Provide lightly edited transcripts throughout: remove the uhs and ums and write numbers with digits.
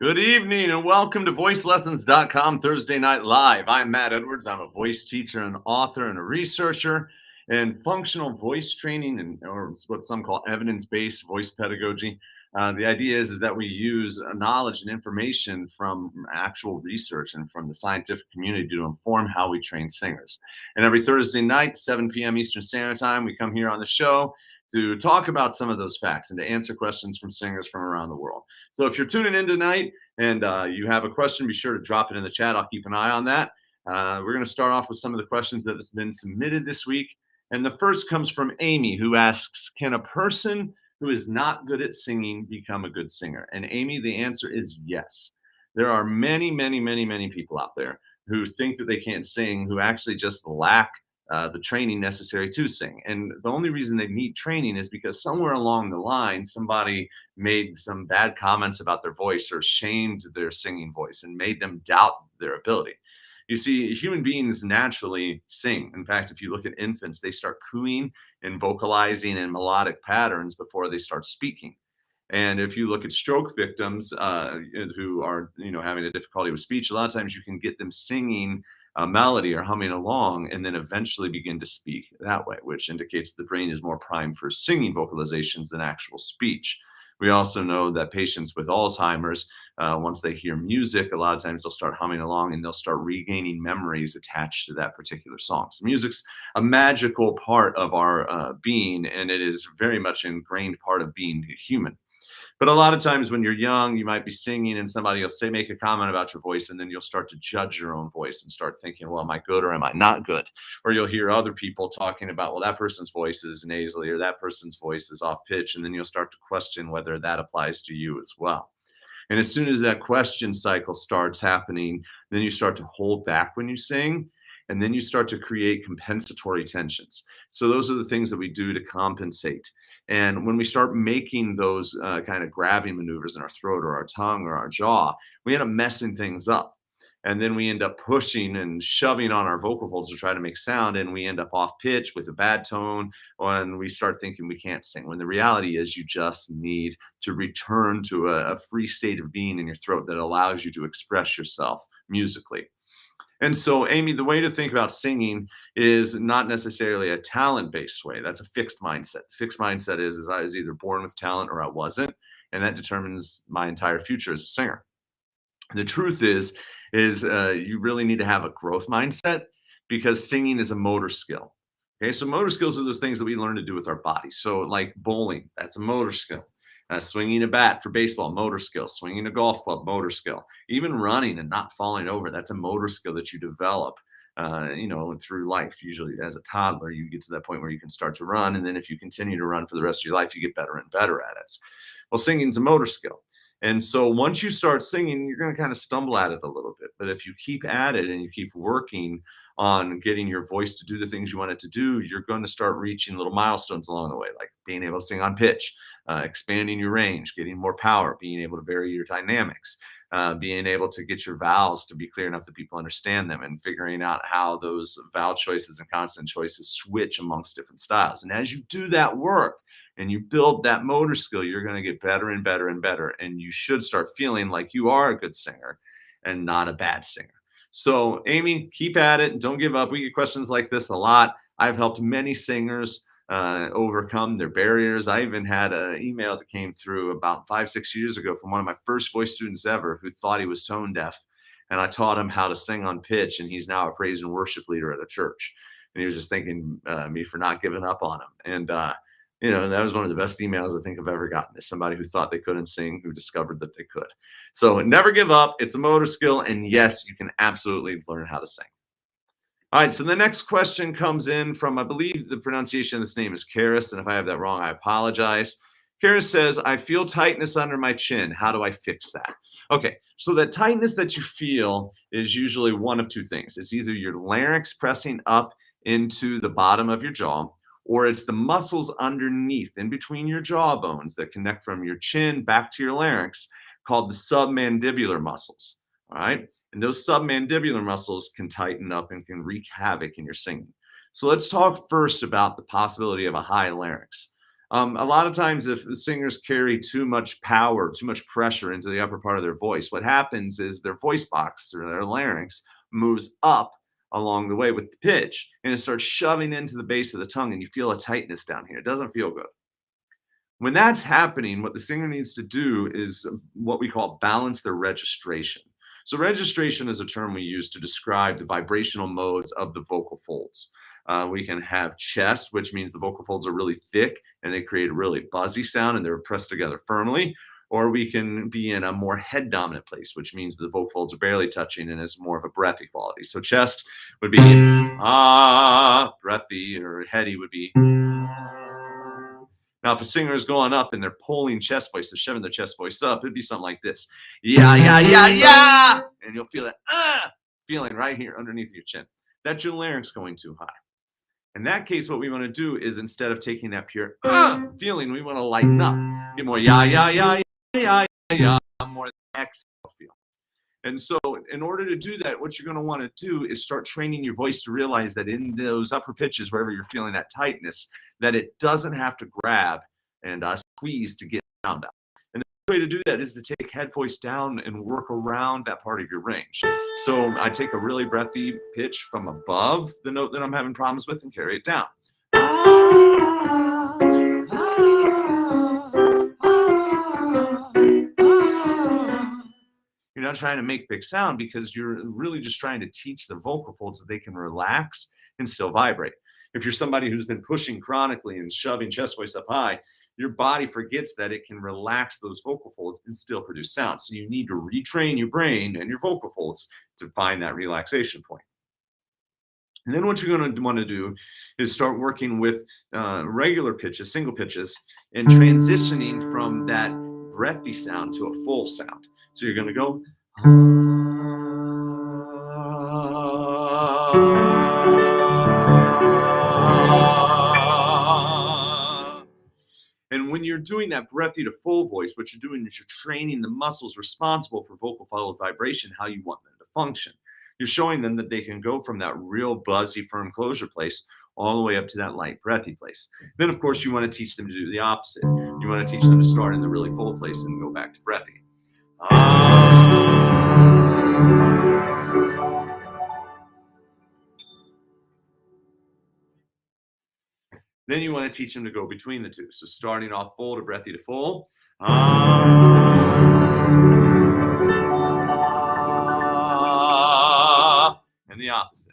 Good evening and welcome to voicelessons.com Thursday Night Live. I'm Matt Edwards. I'm a voice teacher, an author, and a researcher in functional voice training or what some call evidence-based voice pedagogy. The idea is that we use knowledge and information from actual research and from the scientific community to inform how we train singers. And every Thursday night, 7 p.m. Eastern Standard Time, we come here on the show to talk about some of those facts and to answer questions from singers from around the world. So if you're tuning in tonight and you have a question, be sure to drop it in the chat. I'll keep an eye on that. We're going to start off with some of the questions that has been submitted this week. And the first comes from Amy, who asks, can a person who is not good at singing become a good singer? And Amy, the answer is yes. There are many, many, many, many people out there who think that they can't sing, who actually just lack the training necessary to sing. And the only reason they need training is because somewhere along the line, somebody made some bad comments about their voice or shamed their singing voice and made them doubt their ability. You see, human beings naturally sing. In fact, if you look at infants, they start cooing and vocalizing in melodic patterns before they start speaking. And if you look at stroke victims who are, having a difficulty with speech, a lot of times you can get them singing a melody or humming along and then eventually begin to speak that way, which indicates the brain is more primed for singing vocalizations than actual speech. We also know that patients with Alzheimer's, once they hear music, a lot of times they'll start humming along and they'll start regaining memories attached to that particular song. So music's a magical part of our being, and it is very much ingrained part of being human. But a lot of times when you're young, you might be singing and somebody will make a comment about your voice, and then you'll start to judge your own voice and start thinking, well, am I good or am I not good? Or you'll hear other people talking about, well, that person's voice is nasally or that person's voice is off pitch. And then you'll start to question whether that applies to you as well. And as soon as that question cycle starts happening, then you start to hold back when you sing. And then you start to create compensatory tensions. So those are the things that we do to compensate. And when we start making those kind of grabbing maneuvers in our throat or our tongue or our jaw, we end up messing things up. And then we end up pushing and shoving on our vocal folds to try to make sound. And we end up off pitch with a bad tone. And we start thinking we can't sing. When the reality is you just need to return to a free state of being in your throat that allows you to express yourself musically. And so, Amy, the way to think about singing is not necessarily a talent-based way. That's a fixed mindset. Fixed mindset is I was either born with talent or I wasn't, and that determines my entire future as a singer. The truth is you really need to have a growth mindset because singing is a motor skill. Okay, so motor skills are those things that we learn to do with our bodies. So, like bowling, that's a motor skill. Swinging a bat for baseball, motor skill. Swinging a golf club, motor skill. Even running and not falling over, that's a motor skill that you develop, through life. Usually, as a toddler, you get to that point where you can start to run, and then if you continue to run for the rest of your life, you get better and better at it. Well, singing's a motor skill. And so once you start singing, you're going to kind of stumble at it a little bit. But if you keep at it and you keep working on getting your voice to do the things you want it to do, you're going to start reaching little milestones along the way, like being able to sing on pitch, expanding your range, getting more power, being able to vary your dynamics, being able to get your vowels to be clear enough that people understand them, and figuring out how those vowel choices and consonant choices switch amongst different styles. And as you do that work, and you build that motor skill, you're going to get better and better and better. And you should start feeling like you are a good singer and not a bad singer. So, Amy, keep at it. Don't give up. We get questions like this a lot. I've helped many singers overcome their barriers. I even had an email that came through about 5-6 years ago from one of my first voice students ever who thought he was tone deaf. And I taught him how to sing on pitch. And he's now a praise and worship leader at a church. And he was just thanking me for not giving up on him. And, that was one of the best emails I think I've ever gotten, is somebody who thought they couldn't sing, who discovered that they could. So never give up. It's a motor skill. And yes, you can absolutely learn how to sing. All right. So the next question comes in from, I believe the pronunciation of this name is Karis. And if I have that wrong, I apologize. Karis says, I feel tightness under my chin. How do I fix that? Okay. So that tightness that you feel is usually one of two things. It's either your larynx pressing up into the bottom of your jaw, or it's the muscles underneath, in between your jaw bones that connect from your chin back to your larynx, called the submandibular muscles. All right. And those submandibular muscles can tighten up and can wreak havoc in your singing. So let's talk first about the possibility of a high larynx. A lot of times, if the singers carry too much power, too much pressure into the upper part of their voice, what happens is their voice box or their larynx moves up along the way with the pitch and it starts shoving into the base of the tongue, and you feel a tightness down here. It doesn't feel good. When that's happening, what the singer needs to do is what we call balance their registration. So, registration is a term we use to describe the vibrational modes of the vocal folds. We can have chest, which means the vocal folds are really thick and they create a really buzzy sound and they're pressed together firmly. Or we can be in a more head dominant place, which means the vocal folds are barely touching and is more of a breathy quality. So, chest would be breathy, or heady would be. Now, if a singer is going up and they're pulling chest voice, they're shoving their chest voice up, it'd be something like this. Yeah, yeah, yeah, yeah. And you'll feel that feeling right here underneath your chin. That's your larynx going too high. In that case, what we want to do is, instead of taking that pure feeling, we want to lighten up. Get more yeah, yeah, yeah, yeah, yeah, more exhale feel. And so, in order to do that, what you're going to want to do is start training your voice to realize that in those upper pitches, wherever you're feeling that tightness, that it doesn't have to grab and squeeze to get sound out. And the way to do that is to take head voice down and work around that part of your range. So I take a really breathy pitch from above the note that I'm having problems with and carry it down. You're not trying to make big sound because you're really just trying to teach the vocal folds that they can relax and still vibrate. If you're somebody who's been pushing chronically and shoving chest voice up high, your body forgets that it can relax those vocal folds and still produce sound. So you need to retrain your brain and your vocal folds to find that relaxation point. And then what you're going to want to do is start working with regular pitches, single pitches, and transitioning from that breathy sound to a full sound. So you're going to go. And when you're doing that breathy to full voice, what you're doing is you're training the muscles responsible for vocal fold vibration, how you want them to function. You're showing them that they can go from that real buzzy, firm closure place all the way up to that light, breathy place. Then, of course, you want to teach them to do the opposite. You want to teach them to start in the really full place and go back to breathy. Then you want to teach them to go between the two. So starting off full to breathy to full. And the opposite.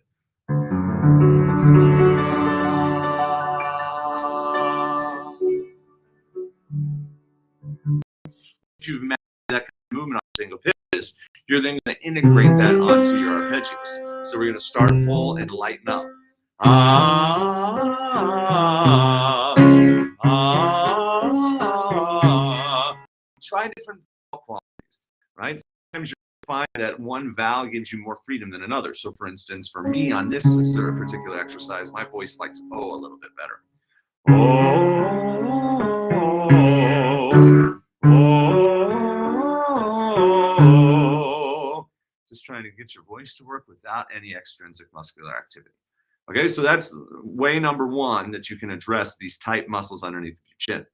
You've met that kind of movement on single pitches, you're then going to integrate that onto your arpeggios. So we're going to start full and lighten up. Try different vowel qualities, right? Sometimes you find that one vowel gives you more freedom than another. So, for instance, for me on this particular exercise, my voice likes O a little bit better. Just trying to get your voice to work without any extrinsic muscular activity. Okay, so that's way number one, that you can address these tight muscles underneath your chin.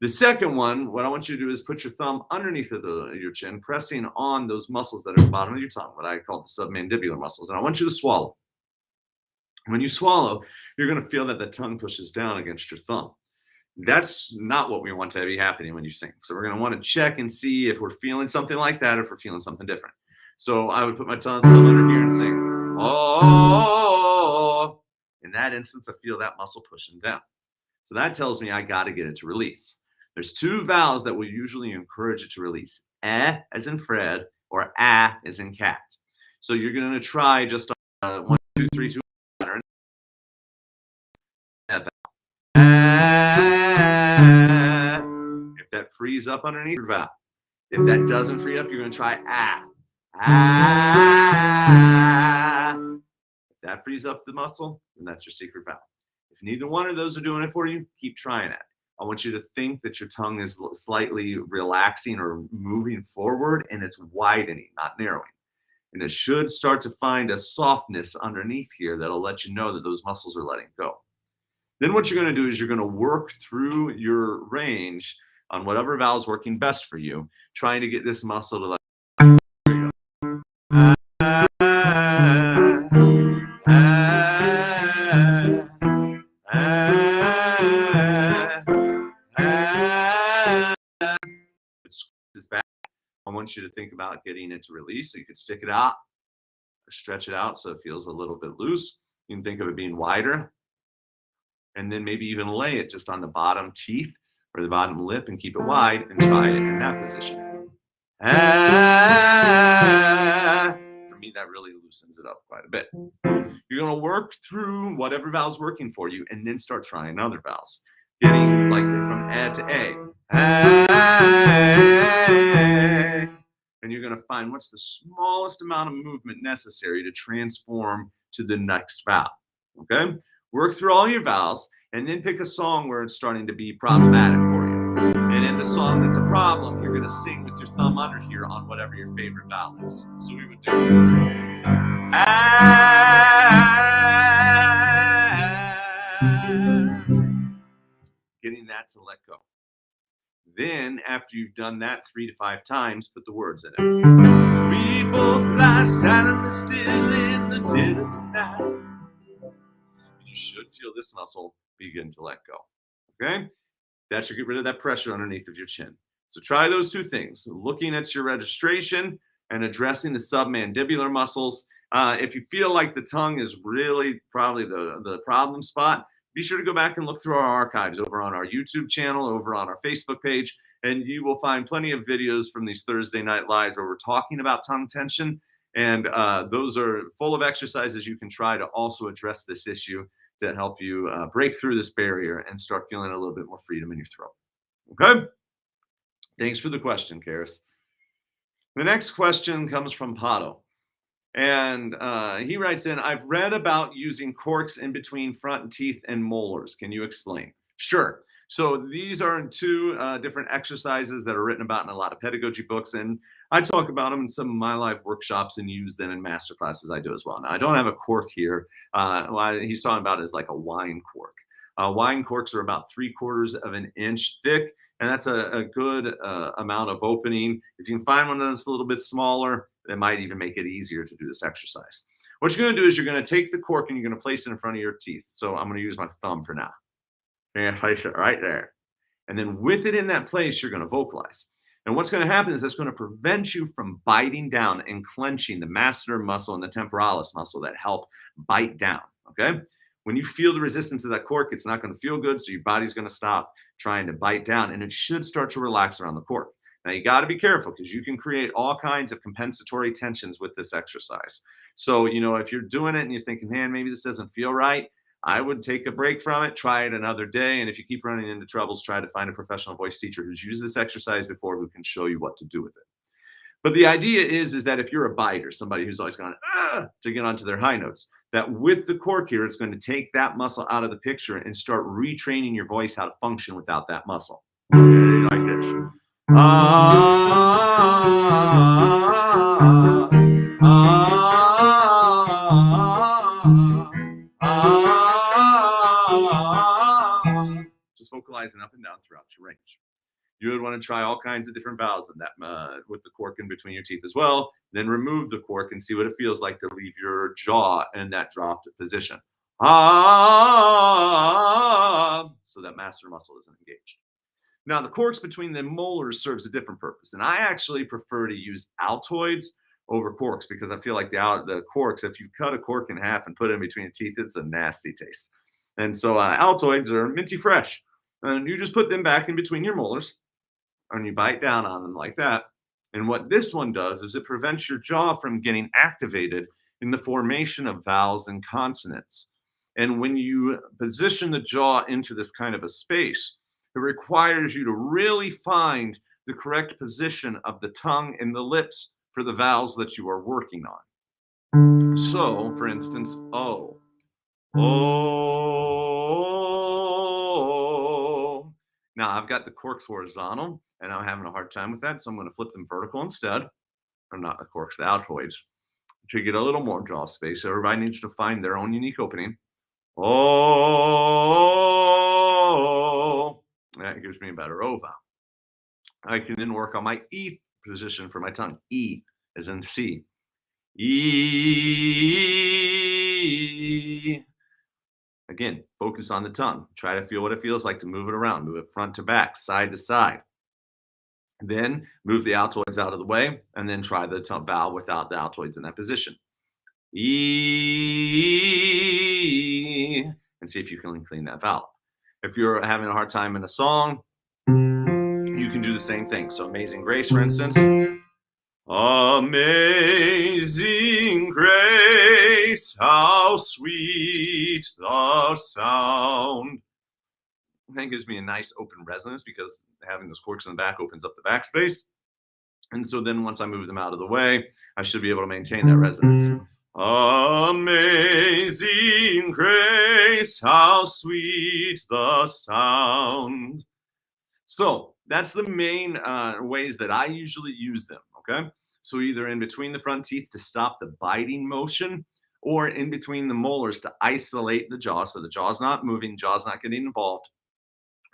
The second one, what I want you to do is put your thumb underneath your chin, pressing on those muscles that are at the bottom of your tongue, what I call the submandibular muscles. And I want you to swallow. When you swallow, you're going to feel that the tongue pushes down against your thumb. That's not what we want to be happening when you sing. So we're going to want to check and see if we're feeling something like that or if we're feeling something different. So I would put my thumb under here and sing, oh. In that instance, I feel that muscle pushing down. So that tells me I got to get it to release. There's two vowels that will usually encourage it to release. Eh, as in Fred, or ah, as in cat. So you're going to try just 1, 2, 3, 2. If that frees up underneath your vowel. If that doesn't free up, you're going to try ah. Ah. If that frees up the muscle, then that's your secret vowel. If neither one of those are doing it for you, keep trying it. I want you to think that your tongue is slightly relaxing or moving forward, and it's widening, not narrowing. And it should start to find a softness underneath here that'll let you know that those muscles are letting go. Then what you're going to do is you're going to work through your range on whatever valve is working best for you, trying to get this muscle to like. It's back. I want you to think about getting it to release. So you can stick it out or stretch it out so it feels a little bit loose. You can think of it being wider. And then maybe even lay it just on the bottom teeth or the bottom lip and keep it wide and try it in that position. For me, that really loosens it up quite a bit. You're going to work through whatever valve's working for you and then start trying other valves. Getting like from A to A. And you're going to find what's the smallest amount of movement necessary to transform to the next valve. Okay? Work through all your valves and then pick a song where it's starting to be problematic for you. And in the song that's a problem, you're going to sing with your thumb under here on whatever your favorite valve is. So we would do getting that to let go. Then, after you've done that 3 to 5 times, put the words in it. We both lie silently still in the dead of the night. You should feel this muscle begin to let go. Okay? That should get rid of that pressure underneath of your chin. So try those two things. Looking at your registration and addressing the submandibular muscles. If you feel like the tongue is really probably the problem spot, be sure to go back and look through our archives over on our YouTube channel, over on our Facebook page, and you will find plenty of videos from these Thursday night lives where we're talking about tongue tension. And those are full of exercises you can try to also address this issue to help you break through this barrier and start feeling a little bit more freedom in your throat. Okay? Thanks for the question, Karis. The next question comes from Pato. And he writes in, I've read about using corks in between front teeth and molars. Can you explain? Sure. So these are two different exercises that are written about in a lot of pedagogy books. And I talk about them in some of my live workshops and use them in master classes I do as well. Now, I don't have a cork here. What he's talking about is like a wine cork. Wine corks are about 3/4 of an inch thick. And that's a good amount of opening. If you can find one that's a little bit smaller, that might even make it easier to do this exercise. What you're going to do is you're going to take the cork and you're going to place it in front of your teeth. So I'm going to use my thumb for now. You're going to place it right there. And then with it in that place, you're going to vocalize. And what's going to happen is that's going to prevent you from biting down and clenching the masseter muscle and the temporalis muscle that help bite down. Okay? When you feel the resistance of that cork, it's not going to feel good. So your body's going to stop trying to bite down and it should start to relax around the cork. Now you got to be careful because you can create all kinds of compensatory tensions with this exercise. So, if you're doing it and you're thinking, man, maybe this doesn't feel right, I would take a break from it, try it another day. And if you keep running into troubles, try to find a professional voice teacher who's used this exercise before who can show you what to do with it. But the idea is that if you're a biter, somebody who's always gone to get onto their high notes, that with the cork here, it's going to take that muscle out of the picture and start retraining your voice how to function without that muscle. Okay, like this. Just vocalizing up and down throughout your range. You would want to try all kinds of different vowels in that with the cork in between your teeth as well. Then remove the cork and see what it feels like to leave your jaw in that dropped position. So that masseter muscle isn't engaged. Now, the corks between the molars serves a different purpose. And I actually prefer to use Altoids over corks because I feel like the corks, if you cut a cork in half and put it in between the teeth, it's a nasty taste. And so Altoids are minty fresh. And you just put them back in between your molars and you bite down on them like that. And what this one does is it prevents your jaw from getting activated in the formation of vowels and consonants. And when you position the jaw into this kind of a space, it requires you to really find the correct position of the tongue and the lips for the vowels that you are working on. So, for instance, O. Oh. Now, I've got the corks horizontal, and I'm having a hard time with that, so I'm going to flip them vertical instead. Or not the corks, the Altoids, to get a little more jaw space. So everybody needs to find their own unique opening. Oh, that gives me a better O vowel. I can then work on my E position for my tongue. E as in C. E. Again, focus on the tongue. Try to feel what it feels like to move it around, move it front to back, side to side. Then move the Altoids out of the way, and then try the vowel without the Altoids in that position. E, and see if you can clean that vowel. If you're having a hard time in a song, you can do the same thing. So Amazing Grace, for instance. Amazing grace, how sweet the sound. That gives me a nice open resonance because having those corks in the back opens up the backspace. And so then once I move them out of the way, I should be able to maintain that resonance. Amazing grace, how sweet the sound. So that's the main ways that I usually use them, okay? So either in between the front teeth to stop the biting motion, or in between the molars to isolate the jaw so the jaw's not moving, jaw's not getting involved.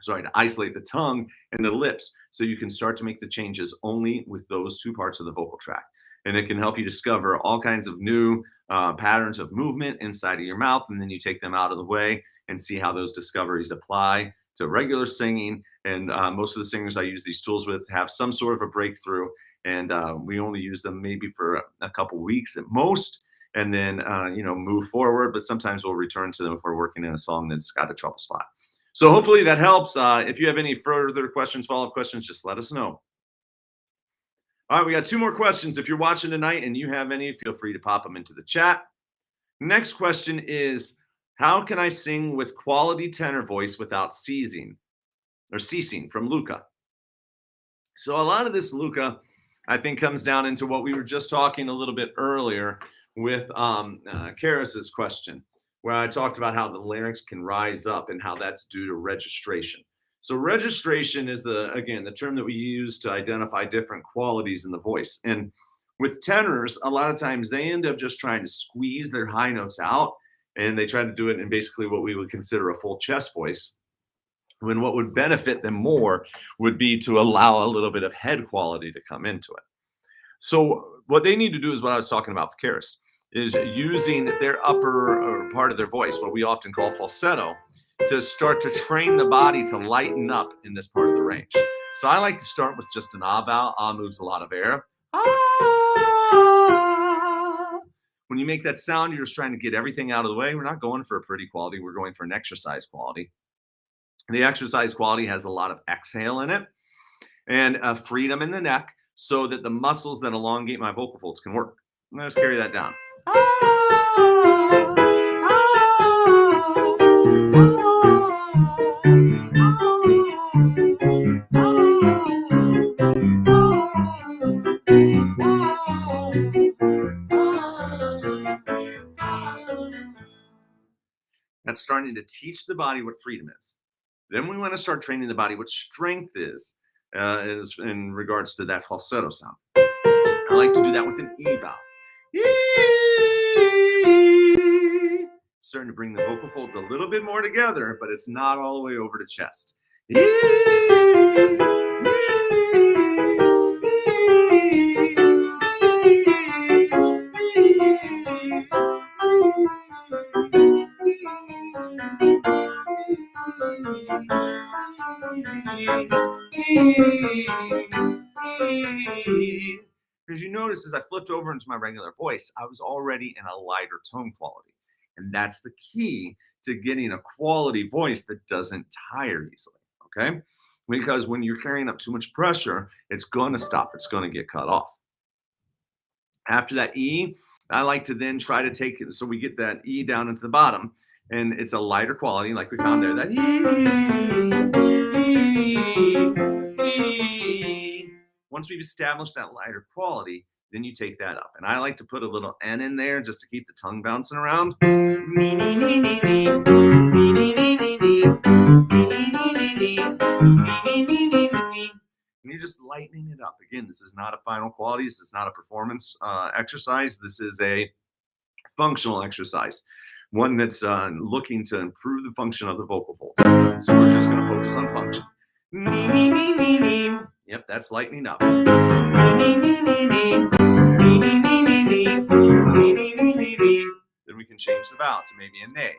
Sorry, to isolate the tongue and the lips so you can start to make the changes only with those two parts of the vocal tract. And it can help you discover all kinds of new patterns of movement inside of your mouth. And then you take them out of the way and see how those discoveries apply to regular singing. And most of the singers I use these tools with have some sort of a breakthrough. And we only use them maybe for a couple weeks at most. And then, move forward. But sometimes we'll return to them if we're working in a song that's got a trouble spot. So hopefully that helps. If you have any further questions, follow-up questions, just let us know. All right, we got 2 more questions. If you're watching tonight and you have any, feel free to pop them into the chat. Next question is, how can I sing with quality tenor voice without ceasing? From Luca. So a lot of this, Luca, I think comes down into what we were just talking a little bit earlier with Karis's question, where I talked about how the larynx can rise up and how that's due to registration. So registration is the term that we use to identify different qualities in the voice. And with tenors, a lot of times they end up just trying to squeeze their high notes out, and they try to do it in basically what we would consider a full chest voice, when what would benefit them more would be to allow a little bit of head quality to come into it. So what they need to do is what I was talking about with Karis, is using their upper part of their voice, what we often call falsetto, to start to train the body to lighten up in this part of the range. So I like to start with just an ah vowel. Ah moves a lot of air. Ah. When you make that sound, you're just trying to get everything out of the way. We're not going for a pretty quality. We're going for an exercise quality. The exercise quality has a lot of exhale in it and freedom in the neck so that the muscles that elongate my vocal folds can work. I'm going to just carry that down. That's starting to teach the body what freedom is. Then we want to start training the body what strength is in regards to that falsetto sound. I like to do that with an E vowel. Starting to bring the vocal folds a little bit more together, but it's not all the way over to chest. Because you notice as I flipped over into my regular voice, I was already in a lighter tone quality. And that's the key to getting a quality voice that doesn't tire easily. Okay. Because when you're carrying up too much pressure, it's going to stop. It's going to get cut off. After that E, I like to then try to take it. So we get that E down into the bottom, and it's a lighter quality, like we found there. That E. Once we've established that lighter quality, then you take that up. And I like to put a little N in there just to keep the tongue bouncing around. And you're just lightening it up. Again, this is not a final quality. This is not a performance exercise. This is a functional exercise. one that's looking to improve the function of the vocal folds. So we're just going to focus on function. Yep, that's lightening up. Then we can change the vowel to maybe a nay.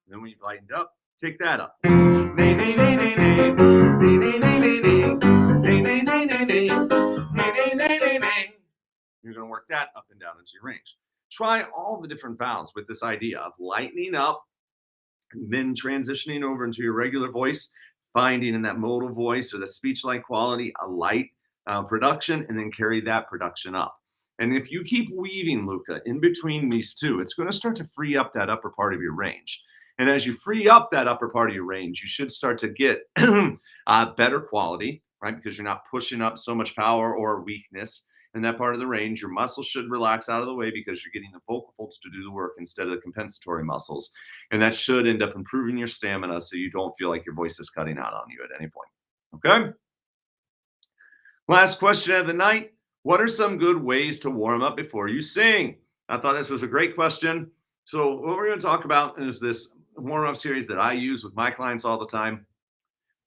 Then when you've lightened up, take that up. You're going to work that up and down into your range. Try all the different vowels with this idea of lightening up and then transitioning over into your regular voice, finding in that modal voice or the speech-like quality a light production, and then carry that production up. And if you keep weaving, Luca, in between these two, it's going to start to free up that upper part of your range. And as you free up that upper part of your range, you should start to get better quality, right? Because you're not pushing up so much power or weakness in that part of the range. Your muscles should relax out of the way because you're getting the vocal folds to do the work instead of the compensatory muscles. And that should end up improving your stamina so you don't feel like your voice is cutting out on you at any point. Okay? Last question of the night. What are some good ways to warm up before you sing? I thought this was a great question. So what we're going to talk about is this warm-up series that I use with my clients all the time.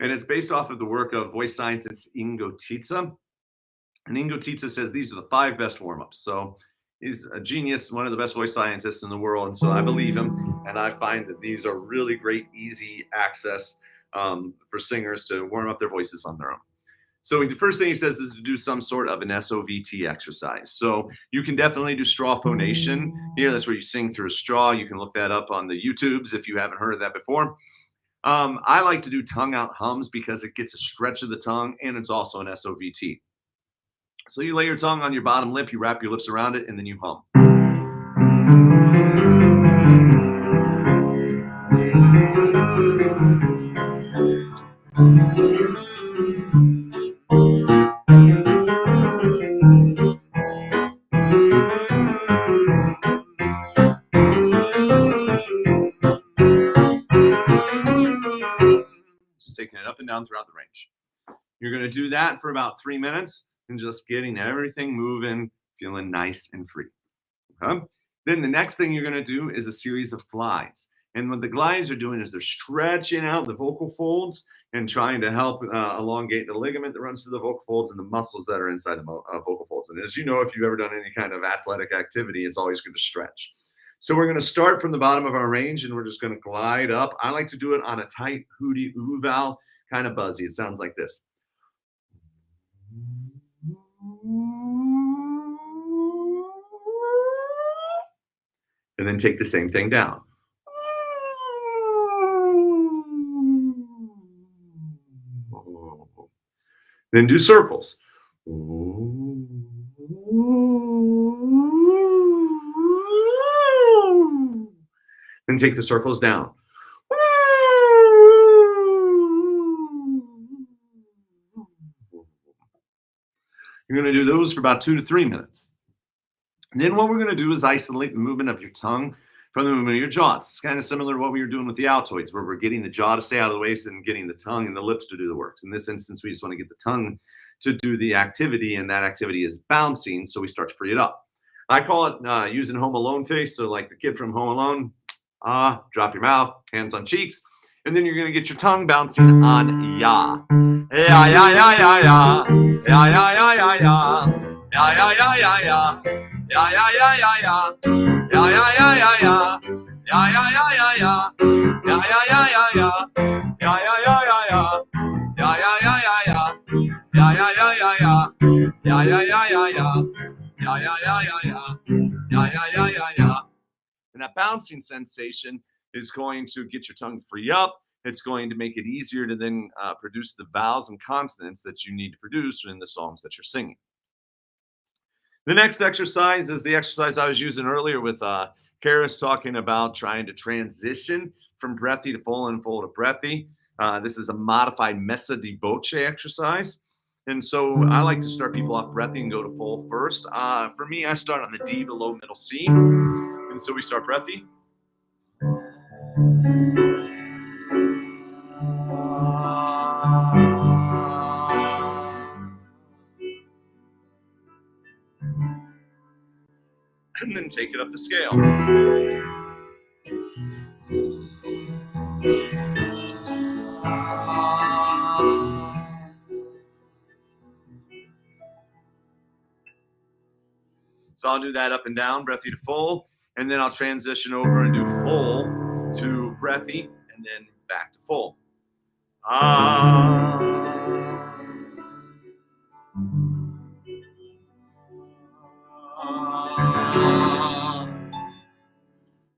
And it's based off of the work of voice scientist Ingo Tietze. And Ingo Tietze says these are the 5 best warm-ups. So he's a genius, one of the best voice scientists in the world. And so I believe him. And I find that these are really great, easy access for singers to warm up their voices on their own. So the first thing he says is to do some sort of an SOVT exercise. So you can definitely do straw phonation here. That's where you sing through a straw. You can look that up on the YouTubes if you haven't heard of that before. I like to do tongue out hums because it gets a stretch of the tongue and it's also an SOVT. So you lay your tongue on your bottom lip, you wrap your lips around it, and then you hum. Just taking it up and down throughout the range. You're going to do that for about 3 minutes and just getting everything moving, feeling nice and free. Okay? Then the next thing you're going to do is a series of glides. And what the glides are doing is they're stretching out the vocal folds and trying to help elongate the ligament that runs through the vocal folds and the muscles that are inside the vocal folds. And as you know, if you've ever done any kind of athletic activity, it's always going to stretch. So we're going to start from the bottom of our range and we're just going to glide up. I like to do it on a tight hooty ooh vowel, kind of buzzy. It sounds like this. And then take the same thing down. Then do circles. Then take the circles down. You're going to do those for about 2 to 3 minutes. And then what we're going to do is isolate the movement of your tongue from the movement of your jaw. It's kind of similar to what we were doing with the Altoids, where we're getting the jaw to stay out of the way and getting the tongue and the lips to do the work. In this instance, we just want to get the tongue to do the activity, and that activity is bouncing, so we start to free it up. I call it using Home Alone face, so like the kid from Home Alone, drop your mouth, hands on cheeks, and then you're going to get your tongue bouncing on ya. Ya, ya, ya, ya, ya. Ya, ya, ya, ya, ya. Ya, ya, ya, ya, ya. Ya, ya, ya, ya, ya. Ya, ya, ya, ya, ya. Ya, ya, ya, ya, ya. Ya, ya, ya, ya, ya. Ya, ya, ya, ya, ya. Ya, ya, ya, ya, ya. Ya, ya, ya, ya, ya. Ya, ya, ya, ya, ya. Ya, ya, ya, ya, ya. Ya, ya, ya, ya, ya. And that bouncing sensation is going to get your tongue free up. It's going to make it easier to then produce the vowels and consonants that you need to produce in the songs that you're singing. The next exercise is the exercise I was using earlier with Karis talking about trying to transition from breathy to full and full to breathy. This is a modified messa di voce exercise. And so I like to start people off breathy and go to full first. For me, I start on the D below middle C. And so we start breathy. And then take it up the scale. So I'll do that up and down, breathy to full, and then I'll transition over and do full to breathy, and then back to full.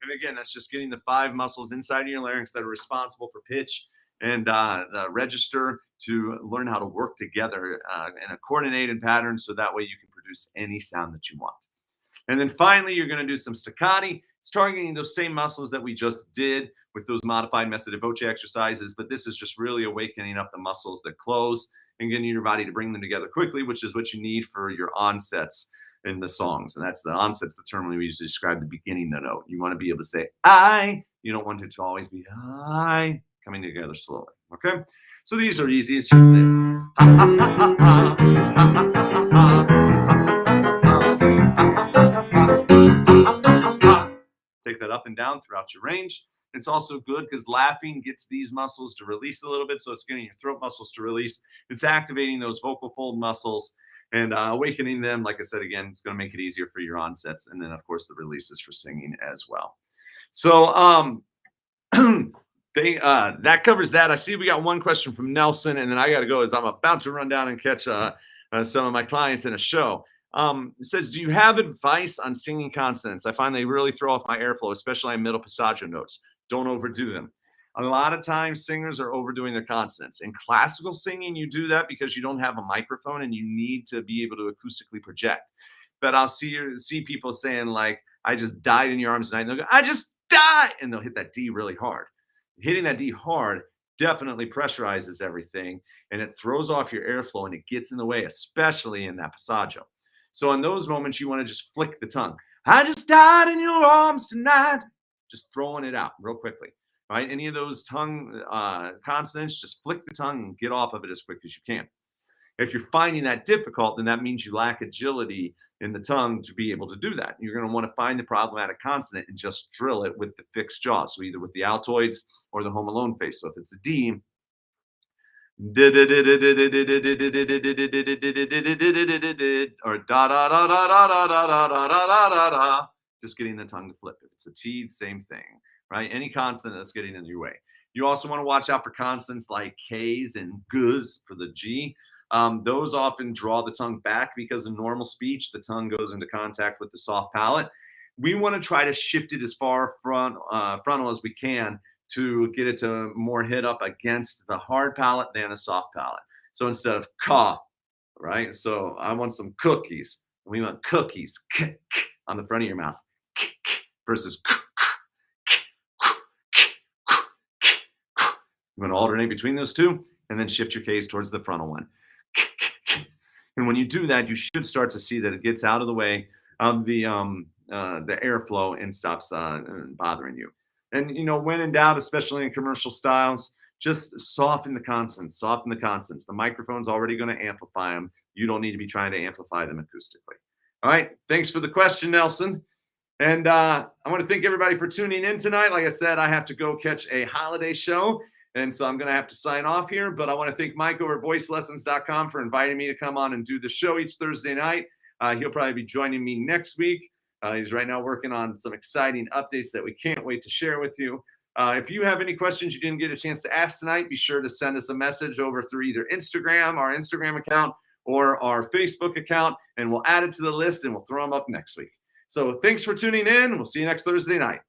And again, that's just getting the 5 muscles inside of your larynx that are responsible for pitch and the register to learn how to work together in a coordinated pattern so that way you can produce any sound that you want. And then finally, you're going to do some staccati. It's targeting those same muscles that we just did with those modified messa di voce exercises, but this is just really awakening up the muscles that close and getting your body to bring them together quickly, which is what you need for your onsets in the songs. And that's the onset's the term we use to describe the beginning of the note. You want to be able to say I. You don't want it to always be I coming together slowly. Okay. So these are easy. It's just this. Take that up and down throughout your range. It's also good because laughing gets these muscles to release a little bit. So it's getting your throat muscles to release. It's activating those vocal fold muscles and awakening them. Like I said, again, it's going to make it easier for your onsets. And then, of course, the releases for singing as well. So that covers that. I see we got one question from Nelson, and then I got to go as I'm about to run down and catch some of my clients in a show. It says, do you have advice on singing consonants? I find they really throw off my airflow, especially on middle passaggio notes. Don't overdo them. A lot of times singers are overdoing their consonants. In classical singing, you do that because you don't have a microphone and you need to be able to acoustically project. But I'll see people saying like, I just died in your arms tonight. And they'll go, I just died. And they'll hit that D really hard. Hitting that D hard definitely pressurizes everything and it throws off your airflow and it gets in the way, especially in that passaggio. So in those moments, you want to just flick the tongue. I just died in your arms tonight. Just throwing it out real quickly, right? Any of those tongue consonants, just flick the tongue and get off of it as quick as you can. If you're finding that difficult, then that means you lack agility in the tongue to be able to do that. You're going to want to find the problematic consonant and just drill it with the fixed jaw. So either with the Altoids or the home alone face. So if it's a D, or da da da da da da da da da da da, just getting the tongue to flip. If it's a T, same thing, right? Any consonant that's getting in your way. You also want to watch out for consonants like K's and G's for the G. Those often draw the tongue back because in normal speech, the tongue goes into contact with the soft palate. We want to try to shift it as far frontal as we can to get it to more hit up against the hard palate than the soft palate. So instead of ka, right? So I want some cookies. We want cookies on the front of your mouth versus you want to alternate between those two and then shift your case towards the frontal one. And when you do that, you should start to see that it gets out of the way of the airflow and stops bothering you. And, you know, when in doubt, especially in commercial styles, just soften the consonants, soften the consonants. The microphone's already going to amplify them. You don't need to be trying to amplify them acoustically. All right. Thanks for the question, Nelson. And I want to thank everybody for tuning in tonight. Like I said, I have to go catch a holiday show. And so I'm going to have to sign off here. But I want to thank Mike over at voicelessons.com for inviting me to come on and do the show each Thursday night. He'll probably be joining me next week. He's right now working on some exciting updates that we can't wait to share with you. If you have any questions you didn't get a chance to ask tonight, be sure to send us a message over through either Instagram, our Instagram account, or our Facebook account, and we'll add it to the list and we'll throw them up next week. So thanks for tuning in. We'll see you next Thursday night.